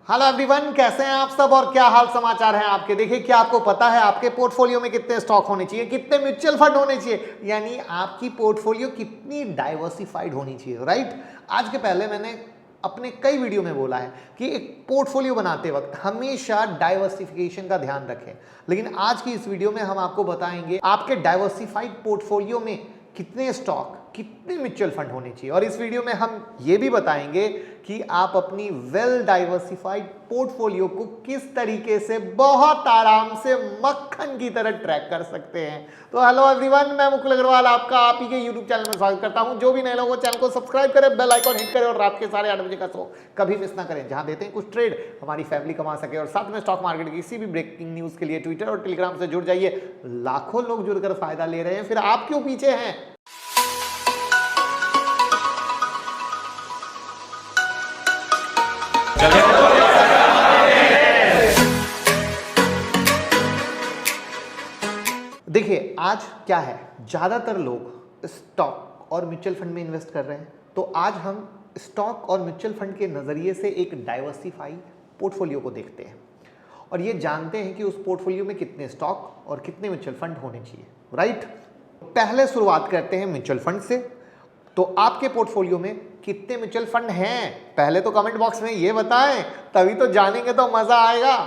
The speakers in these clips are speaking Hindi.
हेलो एवरीवन, कैसे हैं आप सब और क्या हाल समाचार हैं आपके। देखिए, क्या आपको पता है आपके पोर्टफोलियो में कितने स्टॉक होने चाहिए, कितने म्यूचुअल फंड होने चाहिए, यानी आपकी पोर्टफोलियो कितनी डाइवर्सिफाइड होनी चाहिए, राइट। आज के पहले मैंने अपने कई वीडियो में बोला है कि एक पोर्टफोलियो बनाते वक्त हमेशा डाइवर्सिफिकेशन का ध्यान रखें, लेकिन आज की इस वीडियो में हम आपको बताएंगे आपके डाइवर्सिफाइड पोर्टफोलियो में कितने स्टॉक, कितने म्यूचुअल फंड होने चाहिए। और इस वीडियो में हम ये भी बताएंगे कि आप अपनी वेल डाइवर्सिफाइड पोर्टफोलियो को किस तरीके से बहुत आराम से मक्खन की तरह ट्रैक कर सकते हैं। तो हेलो एवरीवन, मैं मुकुल अग्रवाल आपका आप ही के यूट्यूब चैनल में स्वागत करता हूं। जो भी नए लोग चैनल को सब्सक्राइब करें, बेल आइकॉन हिट करें और रात के 8:30 बजे का शो कभी मिस ना करें, जहां देते हैं कुछ ट्रेड हमारी फैमिली कमा सके। और साथ में स्टॉक मार्केट की किसी भी ब्रेकिंग न्यूज के लिए ट्विटर और टेलीग्राम से जुड़ जाइए। लाखों लोग जुड़कर फायदा ले रहे हैं, फिर आप क्यों पीछे हैं। देखिए, आज क्या है, ज्यादातर लोग स्टॉक और म्यूचुअल फंड में इन्वेस्ट कर रहे हैं। तो आज हम स्टॉक और म्यूचुअल फंड के नजरिए से एक डाइवर्सिफाई पोर्टफोलियो को देखते हैं और ये जानते हैं कि उस पोर्टफोलियो में कितने स्टॉक और कितने म्यूचुअल फंड होने चाहिए, राइट। पहले शुरुआत करते हैं म्यूचुअल फंड से। तो आपके पोर्टफोलियो में कितने म्यूचुअल फंड हैं, पहले तो कमेंट बॉक्स में ये बताएं, तभी तो जानेंगे तो मजा आएगा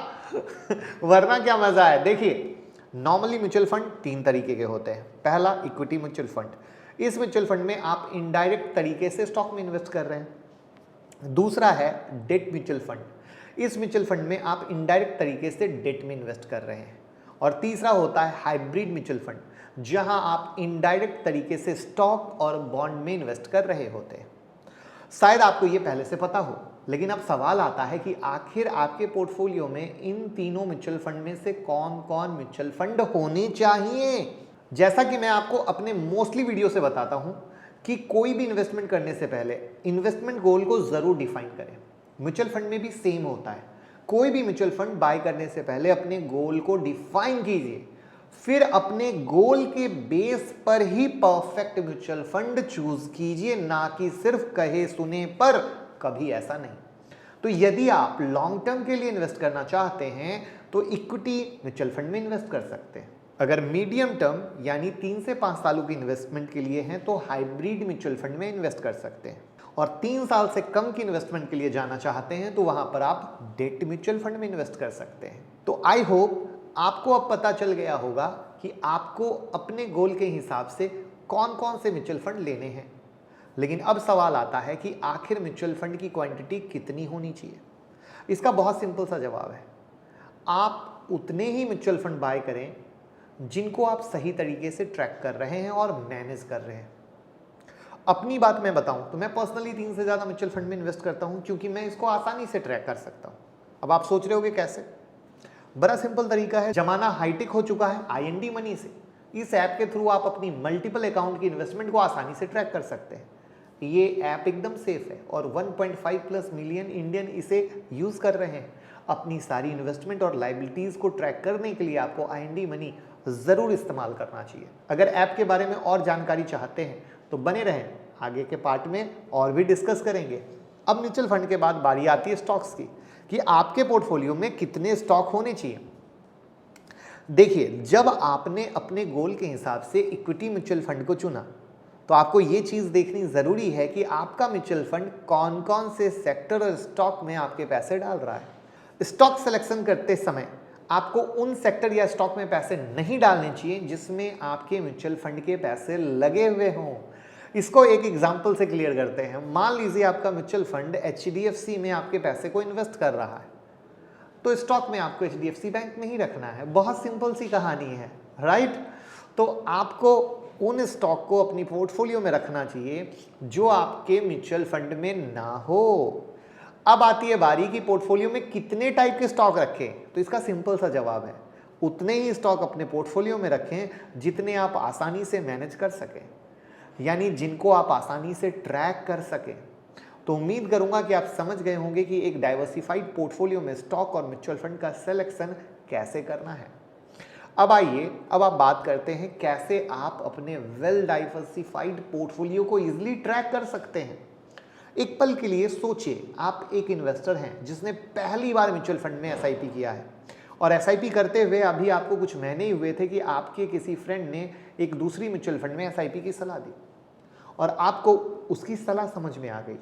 वरना क्या मजा है। देखिए, नॉर्मली म्यूचुअल फंड तीन तरीके के होते हैं। पहला, इक्विटी म्यूचुअल फंड। इस म्यूचुअल फंड में आप इनडायरेक्ट तरीके से स्टॉक में इन्वेस्ट कर रहे हैं। दूसरा है डेट म्यूचुअल फंड। इस म्यूचुअल फंड में आप इनडायरेक्ट तरीके से डेट में इन्वेस्ट कर रहे हैं। और तीसरा होता है हाइब्रिड म्यूचुअल फंड, जहां आप इनडायरेक्ट तरीके से स्टॉक और बॉन्ड में इन्वेस्ट कर रहे होते हैं। शायद आपको ये पहले से पता हो, लेकिन अब सवाल आता है कि आखिर आपके पोर्टफोलियो में इन तीनों म्यूचुअल फंड में से कौन कौन म्यूचुअल फंड होने चाहिए। जैसा कि मैं आपको अपने मोस्टली वीडियो से बताता हूं कि कोई भी इन्वेस्टमेंट करने से पहले इन्वेस्टमेंट गोल को जरूर डिफाइन करें। म्यूचुअल फंड में भी सेम होता है। कोई भी म्यूचुअल फंड बाय करने से पहले अपने गोल को डिफाइन कीजिए, फिर अपने गोल के बेस पर ही परफेक्ट म्यूचुअल फंड चूज कीजिए, ना कि सिर्फ कहे सुने पर। कभी ऐसा नहीं। तो यदि आप लॉन्ग टर्म के लिए इन्वेस्ट करना चाहते हैं तो इक्विटी म्यूचुअल फंड में इन्वेस्ट कर सकते हैं। अगर मीडियम टर्म यानी 3 से 5 सालों की इन्वेस्टमेंट के लिए हैं तो हाइब्रिड म्यूचुअल फंड में इन्वेस्ट कर सकते हैं। और 3 साल से कम की इन्वेस्टमेंट के लिए जाना चाहते हैं तो वहां पर आप डेट म्यूचुअल फंड में इन्वेस्ट कर सकते हैं। तो आई होप आपको अब पता चल गया होगा कि आपको अपने गोल के हिसाब से कौन कौन से म्यूचुअल फंड लेने हैं। लेकिन अब सवाल आता है कि आखिर म्यूचुअल फंड की क्वांटिटी कितनी होनी चाहिए। इसका बहुत सिंपल सा जवाब है, आप उतने ही म्यूचुअल फंड बाय करें जिनको आप सही तरीके से ट्रैक कर रहे हैं और मैनेज कर रहे हैं। अपनी बात मैं बताऊं तो मैं पर्सनली 3 से ज्यादा म्यूचुअल फंड में इन्वेस्ट करता हूं, क्योंकि मैं इसको आसानी से ट्रैक कर सकता हूं। अब आप सोच रहे होंगे कैसे। बड़ा सिंपल तरीका है, जमाना हाईटेक हो चुका है आईएनडी मनी से। इस ऐप के थ्रू आप अपनी मल्टीपल अकाउंट की इन्वेस्टमेंट को आसानी से ट्रैक कर सकते हैं। ये ऐप एकदम सेफ है और 1.5+ मिलियन इंडियन इसे यूज कर रहे हैं। अपनी सारी इन्वेस्टमेंट और लायबिलिटीज को ट्रैक करने के लिए आपको आईएनडी मनी जरूर इस्तेमाल करना चाहिए। अगर ऐप के बारे में और जानकारी चाहते हैं तो बने रहें, आगे के पार्ट में और भी डिस्कस करेंगे। अब म्यूचुअल फंड के बाद बारी आती है स्टॉक्स की, कि आपके पोर्टफोलियो में कितने स्टॉक होने चाहिए। देखिए, जब आपने अपने गोल के हिसाब से इक्विटी म्यूचुअल फंड को चुना तो आपको ये चीज देखनी जरूरी है कि आपका म्यूचुअल फंड कौन कौन से सेक्टर और स्टॉक में आपके पैसे डाल रहा है। स्टॉक सिलेक्शन करते समय आपको उन सेक्टर या स्टॉक में पैसे नहीं डालने चाहिए जिसमें आपके म्यूचुअल फंड के पैसे लगे हुए हों। इसको एक एग्जांपल से क्लियर करते हैं। मान लीजिए आपका म्यूचुअल फंड एचडीएफसी में आपके पैसे को इन्वेस्ट कर रहा है, तो स्टॉक में आपको एचडीएफसी बैंक में ही रखना है। बहुत सिंपल सी कहानी है, राइट। तो आपको उन स्टॉक को अपनी पोर्टफोलियो में रखना चाहिए जो आपके म्यूचुअल फंड में ना हो। अब आती है बारी कि पोर्टफोलियो में कितने टाइप के स्टॉक रखें। तो इसका सिंपल सा जवाब है, उतने ही स्टॉक अपने पोर्टफोलियो में रखें जितने आप आसानी से मैनेज कर सकें, यानी जिनको आप आसानी से ट्रैक कर सकें। तो उम्मीद करूंगा कि आप समझ गए होंगे कि एक डाइवर्सिफाइड पोर्टफोलियो में स्टॉक और म्यूचुअल फंड का सिलेक्शन कैसे करना है। अब आइए, अब आप बात करते हैं कैसे आप अपने वेल डाइवर्सिफाइड पोर्टफोलियो को इजीली ट्रैक कर सकते हैं। एक पल के लिए सोचिए, आप एक इन्वेस्टर हैं जिसने पहली बार म्यूचुअल फंड में एसआईपी किया है, और एसआईपी करते हुए अभी आपको कुछ महीने ही हुए थे कि आपके किसी फ्रेंड ने एक दूसरी म्यूचुअल फंड में एसआईपी की सलाह दी, और आपको उसकी सलाह समझ में आ गई।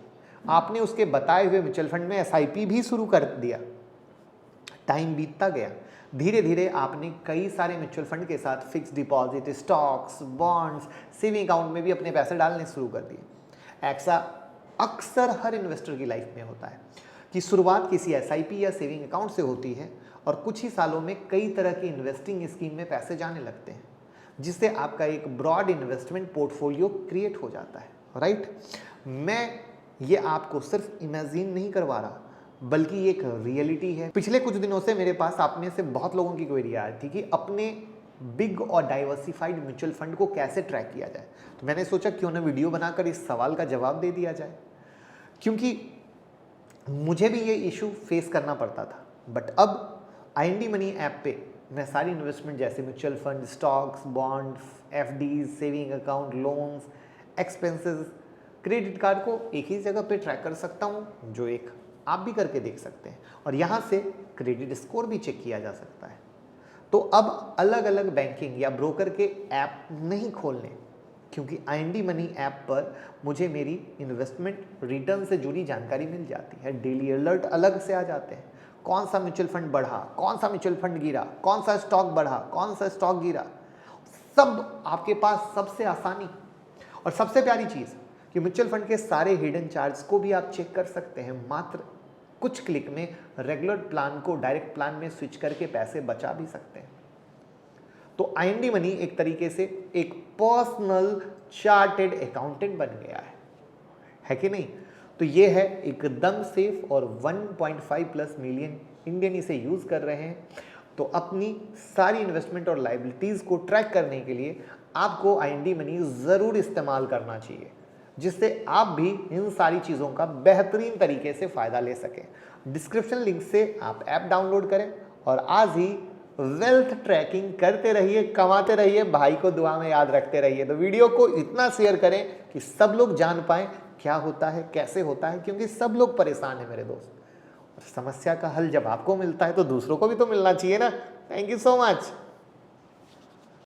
आपने उसके बताए हुए म्यूचुअल फंड में एसआईपी भी शुरू कर दिया। टाइम बीतता गया, धीरे धीरे आपने कई सारे म्यूचुअल फंड के साथ fix deposit, stocks, bonds, saving account में भी अपने पैसे डालने शुरू कर दिए। ऐसा अक्सर हर इन्वेस्टर की लाइफ में होता है कि शुरुआत किसी एसआईपी या सेविंग अकाउंट से होती है और कुछ ही सालों में कई तरह की इन्वेस्टिंग स्कीम में पैसे जाने लगते हैं, जिससे आपका एक ब्रॉड इन्वेस्टमेंट पोर्टफोलियो क्रिएट हो जाता है। राइट? मैं ये आपको सिर्फ इमेजिन नहीं करवा रहा, बल्कि ये एक रियलिटी है। पिछले कुछ दिनों से मेरे पास आप में से बहुत लोगों की क्वेरी आ रही थी कि अपने बिग और डाइवर्सिफाइड म्यूचुअल फंड को कैसे ट्रैक किया जाए। तो मैंने सोचा क्यों ना वीडियो बनाकर इस सवाल का जवाब दे दिया जाए, क्योंकि मुझे भी ये इशू फेस करना पड़ता था। बट अब आईएनडी मनी ऐप पे मैं सारी इन्वेस्टमेंट जैसे mutual fund, stocks, bonds, FDs, saving account, loans, expenses, credit card को एक ही जगह पे ट्रैक कर सकता हूँ, जो एक आप भी करके देख सकते हैं, और यहाँ से क्रेडिट स्कोर भी चेक किया जा सकता है। तो अब अलग अलग बैंकिंग या ब्रोकर के ऐप नहीं खोलने, क्योंकि आईएनडी मनी ऐप पर मुझे मेरी इन्वेस्टमेंट रिटर्न से जुड़ी जानकारी मिल जाती है। डेली अलर्ट अलग से आ जाते हैं, कौन सा म्यूचुअल फंड बढ़ा, कौन सा म्यूचुअल फंड गिरा, कौन सा स्टॉक बढ़ा, कौन सा स्टॉक गिरा, सब आपके पास सबसे आसानी। और सबसे प्यारी चीज़ कि म्यूचुअल फंड के सारे हिडन चार्ज को भी आप चेक कर सकते हैं। मात्र कुछ क्लिक में रेगुलर प्लान को डायरेक्ट प्लान में स्विच करके पैसे बचा भी सकते हैं। तो आईएनडी मनी एक तरीके से एक पर्सनल चार्टेड अकाउंटेंट बन गया है कि नहीं? तो ये है एकदम सेफ, और 1.5+ मिलियन इंडियन इसे यूज कर रहे हैं। तो अपनी सारी इन्वेस्टमेंट और लायबिलिटीज को ट्रैक करने के लिए आपको आईएनडी मनी जरूर इस्तेमाल करना चाहिए, जिससे आप भी इन सारी चीज़ों का बेहतरीन तरीके से फ़ायदा ले सकें। डिस्क्रिप्शन लिंक से आप ऐप डाउनलोड करें और आज ही वेल्थ ट्रैकिंग करते रहिए, कमाते रहिए, भाई को दुआ में याद रखते रहिए। तो वीडियो को इतना शेयर करें कि सब लोग जान पाएं क्या होता है, कैसे होता है, क्योंकि सब लोग परेशान हैं मेरे दोस्त। और समस्या का हल जब आपको मिलता है तो दूसरों को भी तो मिलना चाहिए ना। Thank you so much.